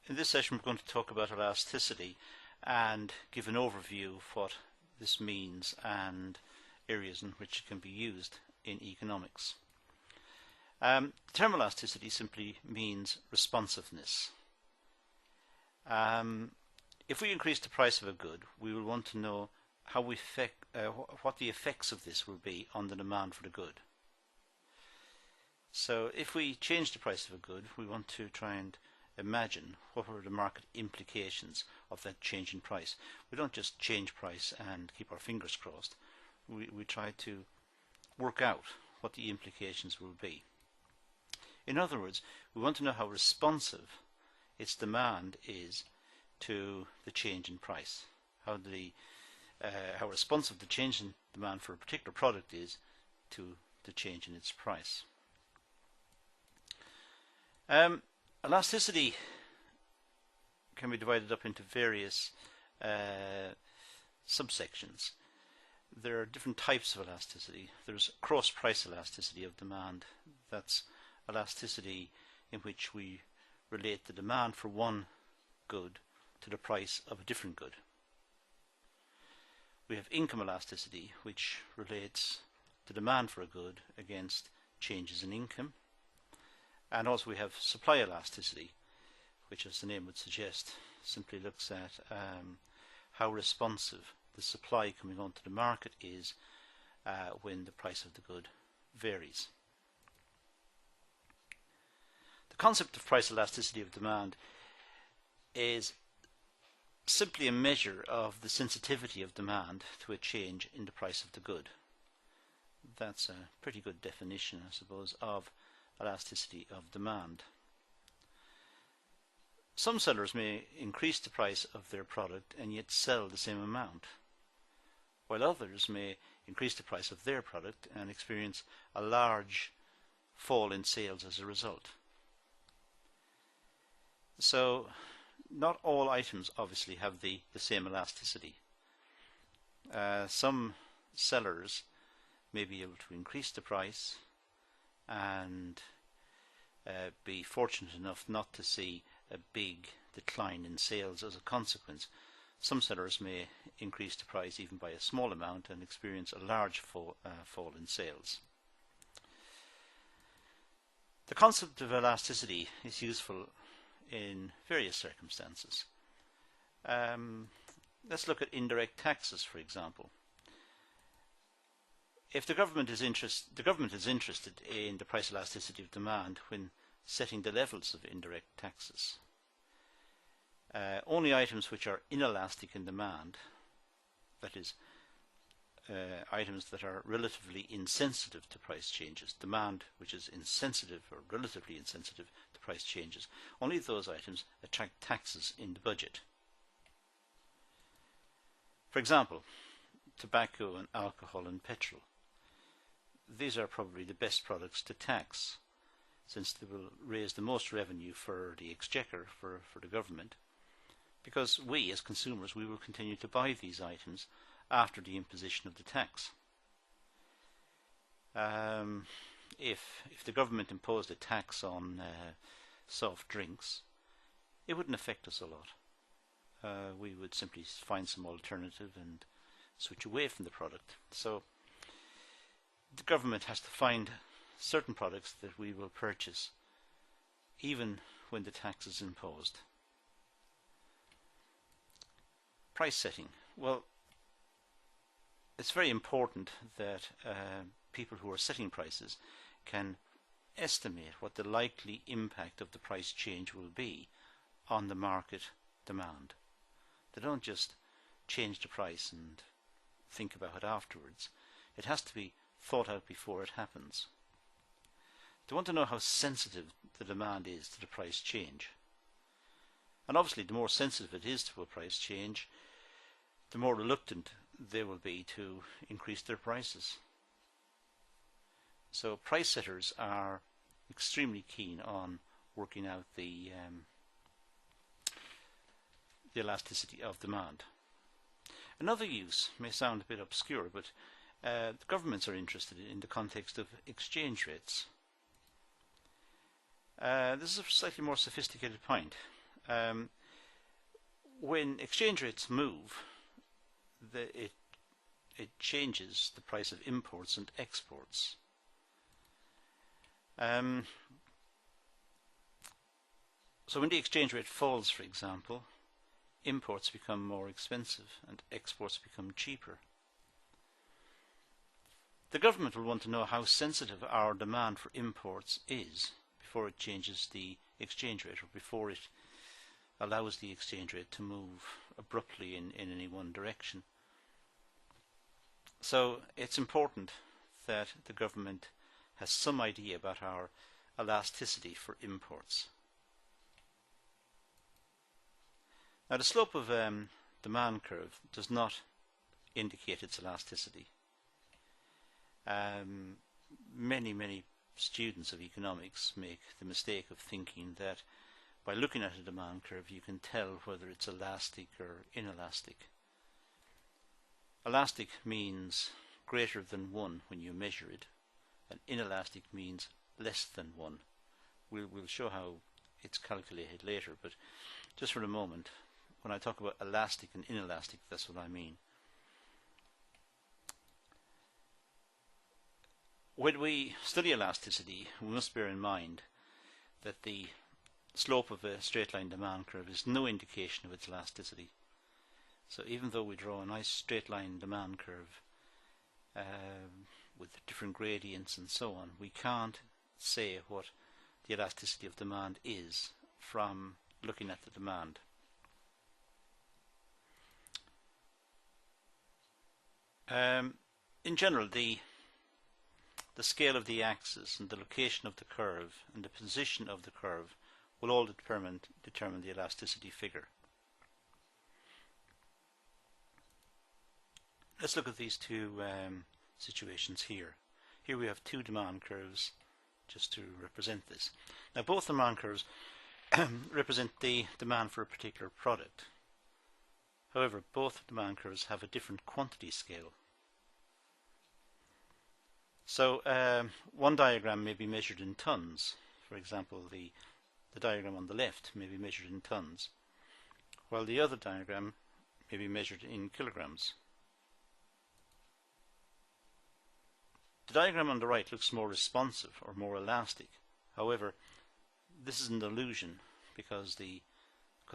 In this session we're going to talk about elasticity and give an overview of what this means and areas in which it can be used in economics. The term elasticity simply means responsiveness. If we increase the price of a good, we will want to know how what the effects of this will be on the demand for the good. So if we change the price of a good, we want to try and imagine what are the market implications of that change in price. We don't just change price and keep our fingers crossed. We try to work out what the implications will be. In other words, we want to know how responsive its demand is to the change in price, how responsive the change in demand for a particular product is to the change in its price. Elasticity can be divided up into various subsections. There are different types of elasticity. There's cross-price elasticity of demand. That's elasticity in which we relate the demand for one good to the price of a different good. We have income elasticity, which relates the demand for a good against changes in income. And also we have supply elasticity, which, as the name would suggest, simply looks at how responsive the supply coming onto the market is when the price of the good varies. The concept of price elasticity of demand is simply a measure of the sensitivity of demand to a change in the price of the good. That's a pretty good definition, I suppose, of elasticity of demand. Some sellers may increase the price of their product and yet sell the same amount, while others may increase the price of their product and experience a large fall in sales as a result. So not all items obviously have the same elasticity. Some sellers may be able to increase the price and be fortunate enough not to see a big decline in sales as a consequence. Some sellers may increase the price even by a small amount and experience a large fall in sales. The concept of elasticity is useful in various circumstances. Let's look at indirect taxes, for example. If the government is interested in the price elasticity of demand when setting the levels of indirect taxes. Only items which are inelastic in demand, that is, items that are relatively insensitive to price changes, demand which is insensitive or relatively insensitive to price changes, only those items attract taxes in the budget. For example, tobacco and alcohol and petrol. These are probably the best products to tax, since they will raise the most revenue for the exchequer, for the government, because we as consumers, we will continue to buy these items after the imposition of the tax. If the government imposed a tax on soft drinks, it wouldn't affect us a lot. We would simply find some alternative and switch away from the product. So the government has to find certain products that we will purchase even when the tax is imposed. Price setting. Well, it's very important that people who are setting prices can estimate what the likely impact of the price change will be on the market demand. They don't just change the price and think about it afterwards. It has to be thought out before it happens. They want to know how sensitive the demand is to the price change. And obviously the more sensitive it is to a price change, the more reluctant they will be to increase their prices. So price setters are extremely keen on working out the elasticity of demand. Another use may sound a bit obscure, but the governments are interested in the context of exchange rates. This is a slightly more sophisticated point. When exchange rates move, it changes the price of imports and exports. So when the exchange rate falls, for example, imports become more expensive and exports become cheaper. The government will want to know how sensitive our demand for imports is before it changes the exchange rate, or before it allows the exchange rate to move abruptly in any one direction. So it's important that the government has some idea about our elasticity for imports. Now, the slope of demand curve does not indicate its elasticity. Many students of economics make the mistake of thinking that by looking at a demand curve you can tell whether it's elastic or inelastic. Elastic means greater than 1 when you measure it, and inelastic means less than 1. We'll show how it's calculated later, but just for a moment, when I talk about elastic and inelastic, that's what I mean. When we study elasticity, we must bear in mind that the slope of a straight line demand curve is no indication of its elasticity. So even though we draw a nice straight line demand curve with different gradients and so on, we can't say what the elasticity of demand is from looking at the demand. In general, the scale of the axis and the location of the curve and the position of the curve will all determine the elasticity figure. Let's look at these two situations here. Here we have two demand curves just to represent this. Now both demand curves represent the demand for a particular product. However, both demand curves have a different quantity scale. So one diagram may be measured in tons. For example, the diagram on the left may be measured in tons, while the other diagram may be measured in kilograms. The diagram on the right looks more responsive or more elastic. However, this is an illusion because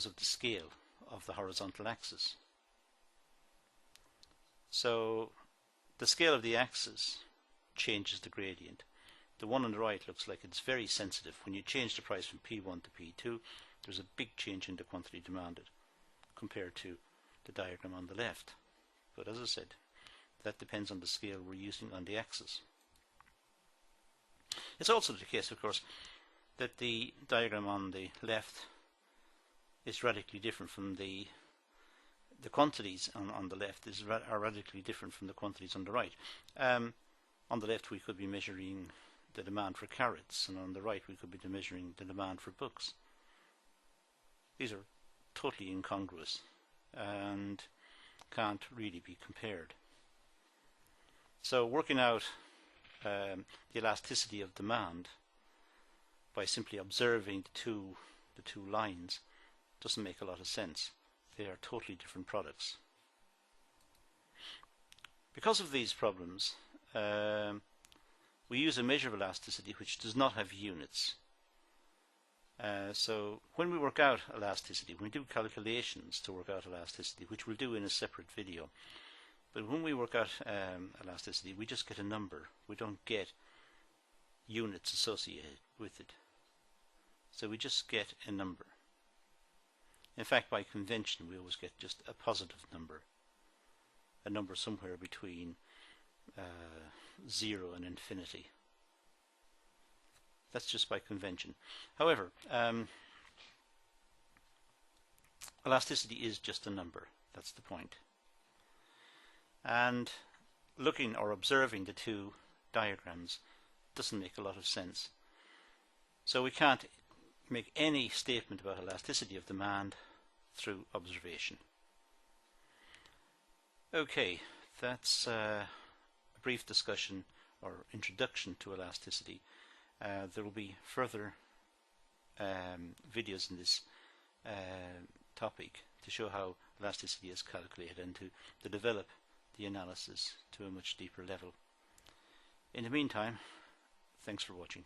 of the scale of the horizontal axis. So the scale of the axis changes the gradient. The one on the right looks like it's very sensitive. When you change the price from P1 to P2, there's a big change in the quantity demanded compared to the diagram on the left. But as I said, that depends on the scale we're using on the axis. It's also the case, of course, that the diagram on the left is radically different from the quantities on the left are radically different from the quantities on the right. On the left we could be measuring the demand for carrots, and on the right we could be measuring the demand for books. These are totally incongruous and can't really be compared. So working out the elasticity of demand by simply observing the two lines doesn't make a lot of sense. They are totally different products. Because of these problems, we use a measure of elasticity which does not have units. So when we work out elasticity, when we do calculations to work out elasticity, which we'll do in a separate video, but when we work out elasticity, we just get a number. We don't get units associated with it. So we just get a number. In fact, by convention, we always get just a positive number. A number somewhere between 0 and infinity. That's just by convention. However, elasticity is just a number. That's the point. And looking or observing the two diagrams doesn't make a lot of sense. So we can't make any statement about elasticity of demand through observation. Okay, that's a brief discussion or introduction to elasticity. There will be further videos in this topic to show how elasticity is calculated and to develop the analysis to a much deeper level. In the meantime, thanks for watching.